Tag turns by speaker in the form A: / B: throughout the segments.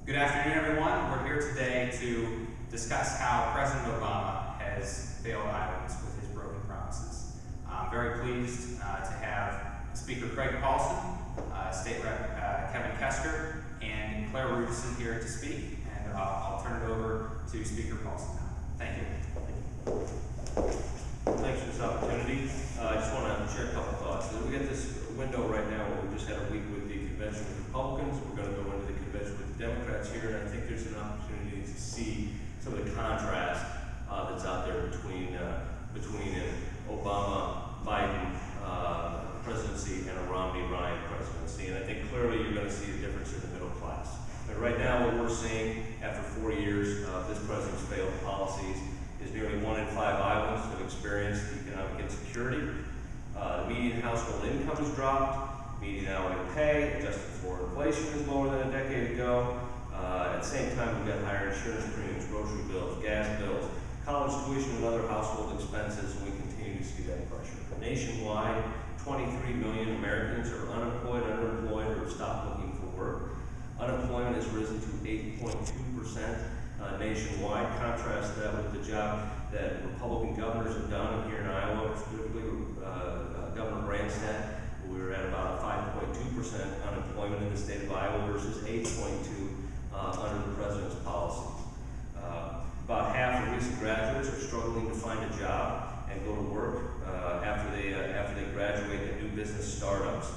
A: Good afternoon, everyone. We're here today to discuss how President Obama has failed Iowans with his broken promises. I'm very pleased to have Speaker Craig Paulson, State Rep Kevin Kesker, and Claire Rudison here to speak. And I'll turn it over to Speaker Paulson now. Thank you.
B: Thanks for this opportunity. I just want to share a couple thoughts. We get this window right now where we just had a week with the convention with Republicans. We're going to go into the convention with the Democrats here, and I think there's an opportunity to see some of the contrast that's out there between an Obama, Biden presidency and a Romney-Ryan presidency. And I think clearly you're going to see a difference in the middle class. But right now, what we're seeing after 4 years of this president's failed policies is nearly 1 in 5 Iowans have experienced economic insecurity. The median household income has dropped. Median hourly pay, adjusted for inflation, is lower than a decade ago. At the same time, we've got higher insurance premiums, grocery bills, gas bills, college tuition, and other household expenses, and we continue to see that pressure. Nationwide, 23 million Americans are unemployed, underemployed, or have stopped looking for work. Unemployment has risen to 8.2% nationwide. Contrast that with the job that Republican governors have done here in Iowa, specifically Governor Branstad. We were at about 5.2% unemployment in the state of Iowa versus 8.2% under the president's policies. About half of recent graduates are struggling to find a job and go to work after they graduate. And new business startups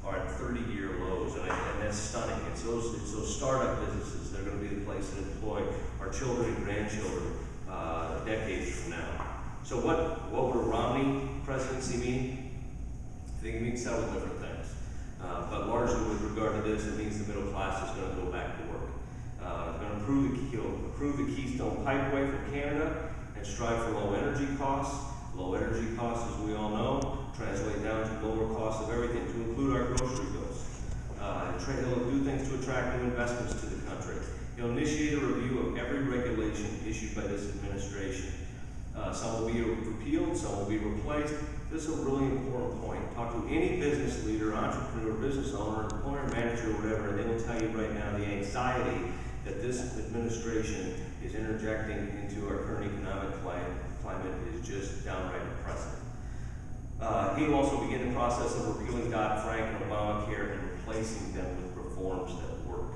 B: are at 30-year lows, and that's stunning. It's those startup businesses that are going to be the place that employ our children and grandchildren decades from now. So what would a Romney presidency mean? I think it means several different things. But largely with regard to this, it means the middle class is going to go back to work. It's going to approve the Keystone Pipeway from Canada and strive for low energy costs. Low energy costs, as we all know, translate down to lower costs of everything, to include our grocery bills. He'll do things to attract new investments to the country. He'll initiate a review of every regulation issued by this administration. Some will be repealed, some will be replaced. This is a really important point. Talk to any business leader, entrepreneur, business owner, employer, manager, whatever, and they will tell you right now the anxiety that this administration is interjecting into our current economic climate is just downright depressing. He will also begin the process of repealing Dodd-Frank and Obamacare and replacing them with reforms that work.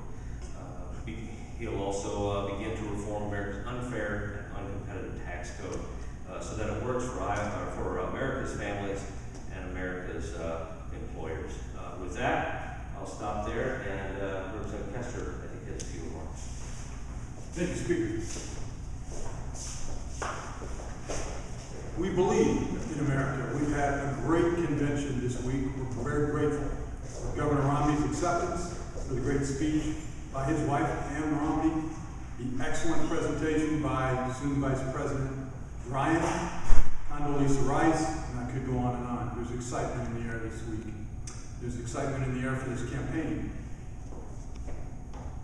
B: He'll also begin to reform America's unfair and uncompetitive tax code so that it works for America's families and America's employers. With that, I'll stop there, and Representative Kester, I think, has a few remarks.
C: Thank you, Speaker. We believe in America. We've had a great convention this week. We're very grateful for Governor Romney's acceptance, for the great speech by his wife, Ann Romney, the excellent presentation by soon Vice President Ryan, Condoleezza Rice, and I could go on and on. There's excitement in the air this week. There's excitement in the air for this campaign.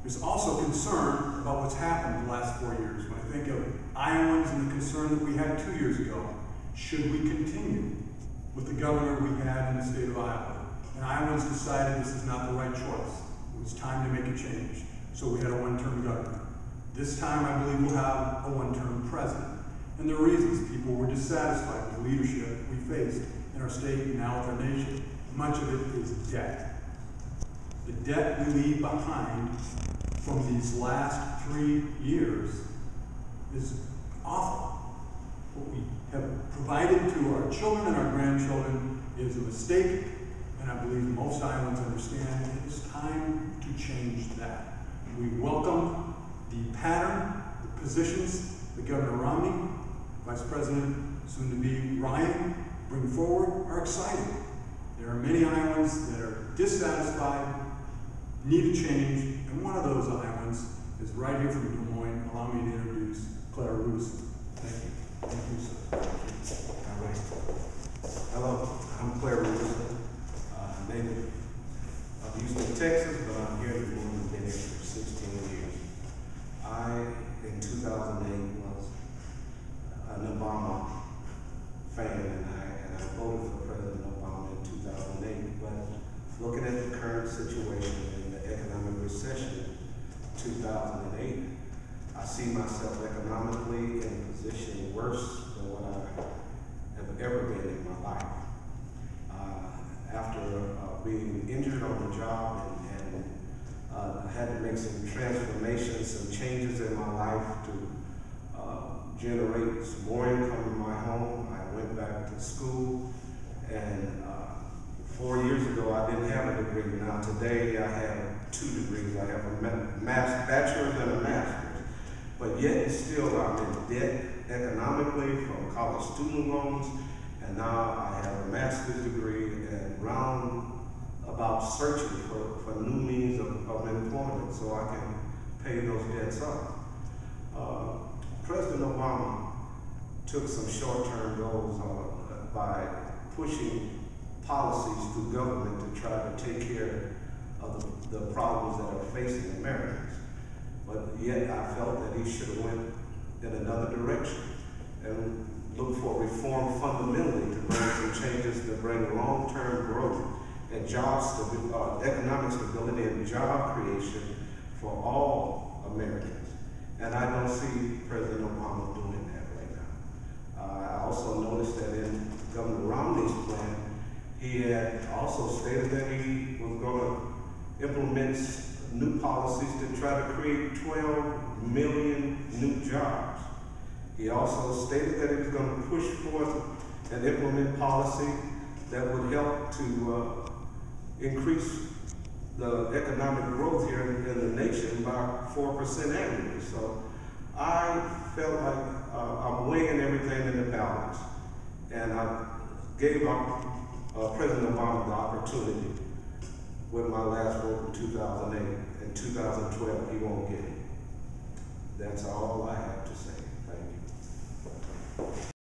C: There's also concern about what's happened the last 4 years. When I think of Iowans and the concern that we had 2 years ago, should we continue with the governor we had in the state of Iowa? And Iowans decided this is not the right choice. It was time to make a change. So we had a one-term governor. This time, I believe we'll have a one-term president. And there are reasons. People were dissatisfied with the leadership we faced in our state and now with our nation. Much of it is debt. The debt we leave behind from these last 3 years is awful. What we have provided to our children and our grandchildren is a mistake, and I believe most Iowans understand it is time to change that. We welcome the pattern, the positions that Governor Romney, Vice President, soon to be Ryan, bring forward are exciting. There are many Iowans that are dissatisfied, need a change, and one of those Iowans is right here from Des Moines. Allow me to introduce Claire Rudison. Thank you. Thank you, sir.
D: All right. Hello, I'm Claire Rudison, native of Houston, Texas, but I'm here in Des Moines, been here for 16 years. I, in 2008, was an Obama fan, and I voted for President Obama in 2008. But looking at the current situation and the economic recession, 2008 2008. I see myself economically in a position worse than what I have ever been in my life. After being injured on the job and I had to make some transformations, some changes in my life to generate some more income in my home. I went back to school, and 4 years ago I didn't have a degree. Now today I have 2 degrees. I have a bachelor's and a master's. But yet still I'm in debt economically from college student loans, and now I have a master's degree and round about searching for new means of employment so I can pay those debts off. President Obama took some short-term goals by pushing policies through government to try to take care of the problems that are facing Americans. But yet I felt that he should have went in another direction and looked for reform fundamentally to bring some changes to bring long-term growth and economic stability and job creation for all Americans. And I don't see President Obama doing that right now. I also noticed that in Governor Romney's plan, he had also stated that he was going to implement new policies to try to create 12 million new jobs. He also stated that he was going to push forth and implement policy that would help to increase the economic growth here in the nation by 4% annually. So I felt like I'm weighing everything in the balance, and I gave President Obama the opportunity with my last vote in 2008. In 2012, he won't get it. That's all I have to say.